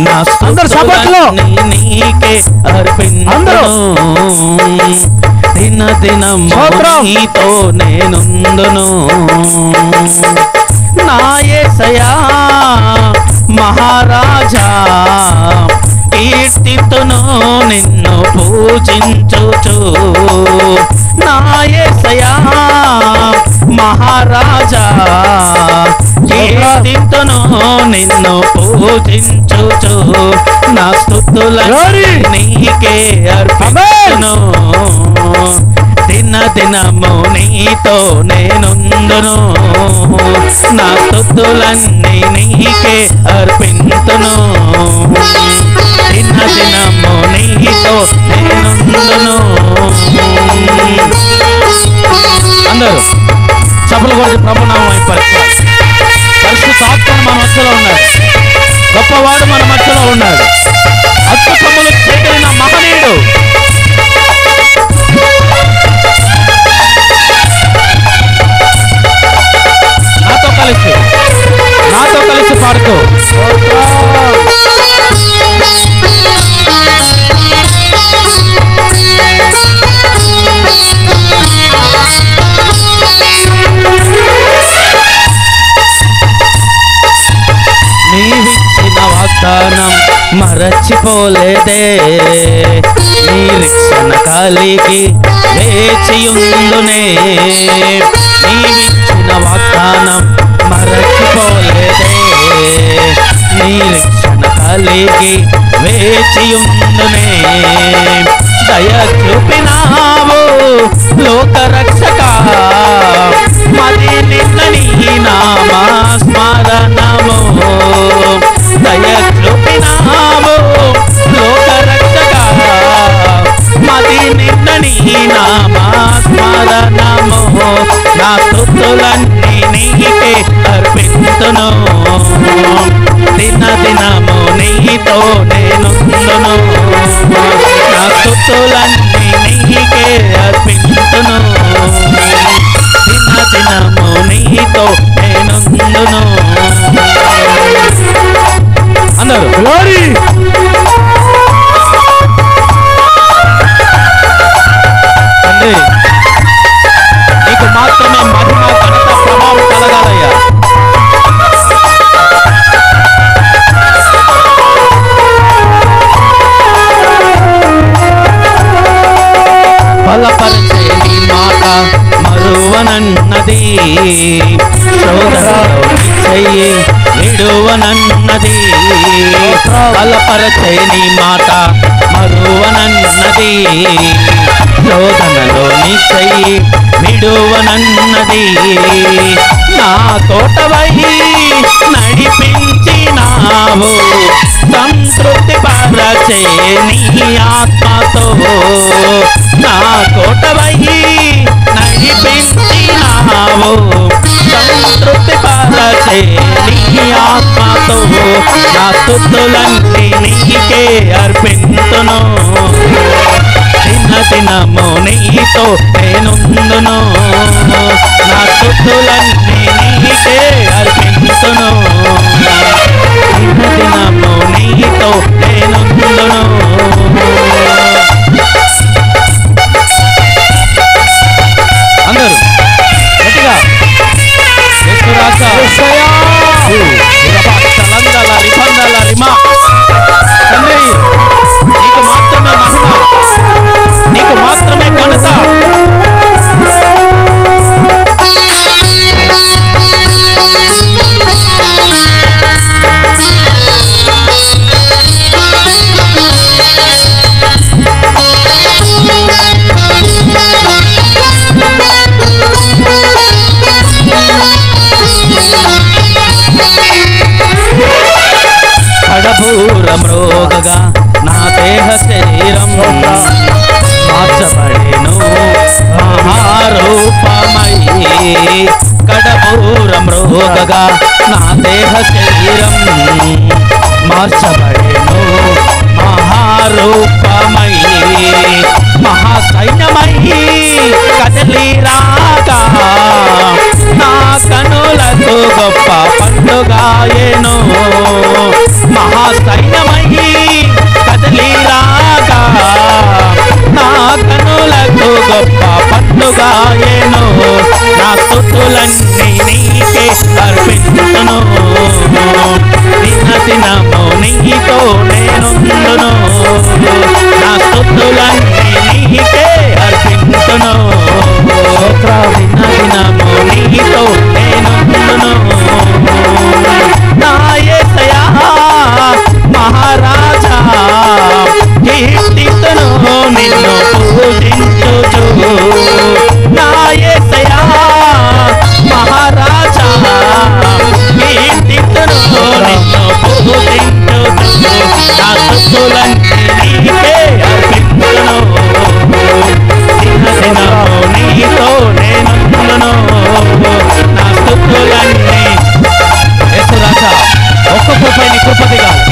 నా స్తుతులన్నీ నీకే అర్పింతును దిన దినము నీతో నేనుందును నా యేసయ్యా మహారాజా కీర్తితును నిన్ను పూజించుచు నా యేసయ్యా మహారాజా కీర్తితును నిన్ను పూజించుచు నా స్తుతులన్నీ నీకే అర్పించును దిన దినము నీతో నేనుందును నా స్తుతులన్నీ నీకే అర్పింతును దిన దినము నీతో నేనుందును అందరూ చప్పలు కొట్టి ప్రభునామం అయిపోతారు పరిశుద్ధాత్మ మన మధ్యలో ఉన్నాడు గొప్పవాడు మన మధ్యలో ఉన్నాడు అద్భుతములు చేయగలిగిన మహనీయుడు నాతో కలిసి పాడుతూ నీవిచ్చిన వాగ్దానం మరచిపోలేదే నిరీక్షణ కలిగి వేచియుందునే నీవిచ్చిన వాగ్దానం మరచిపోలేదే నిరీక్షణ కలిగి వేచియుందునే దయ చూపినావు లోకరక్షక మది నిన్న నీ నామా స్మరణము దయ చూపినావు లోకరక్షక మది నిన్న నీ నామా స్మరణము నా స్తుతులన్నీ నీకే అర్పింతును దిన దినము నీతో నేనుందును నా స్తుతులన్నీ నీకే అర్పింతును దిన దినము నీతో నేనుందును అందరూ గ్లోరీ తండ్రి నీకు మాత్రమే మహిమ ఘనత ప్రభావం కలగాలయ్యా బలపరిచే నీ మాట మరువనన్నది శోధనలో చెయ్యి విడువనన్నది బలపరిచే నీ మాట మరువనన్నది శోధనలో చెయ్యి విడువనన్నది నా తోటవై నడిపించినావు సంతృప్తి పరచే నీ ఆత్మతో నా తోటవై నడిపించినావు సంతృప్తి పరచే నీ ఆత్మతో నా స్తుతులన్నీ నీకే అర్పింతును దిన దినము నీతో నేనుందును నా స్తుతులన్నీ నీకే అర్పింతును దిన దినము నీతో నేనుందును అందరూ గట్టిగా తండ్రి నీకు మాత్రమే మహిమ నీకు మాత్రమే ఘనత కడబూర మ్రోగగా నా దేహ శరీరం మార్చబడేను మహారూపమై కడబూర మ్రోగగా నా దేహ శరీరం మార్చబడేను మహారూపమై మహాసైన్యమై కదలి రాగా నా కనులకు గొప్ప పండుగాయేను సైన్యమై కదలి రాగా నా కనులకు గొప్ప పండుగాయెను నా స్తుతులన్నీ నీకే అర్పించును దినదినము నీతో నేనుండును నా స్తుతులన్నీ నీకే అర్పించును దినదినము నీతో నేనుండును నా యేసయ్యా మహారాజా కీర్తితును నిన్ను పూజించుచు నా యేసయ్యా మహారాజా కీర్తితును నిన్ను పూజించుచు నా స్తుతులన్నీ నీకే అర్పించును దినదినము నీతో నేనుండును నా స్తుతులన్నీ యేసు రాజా ఒక్క కృప నీ కృప దిగాలి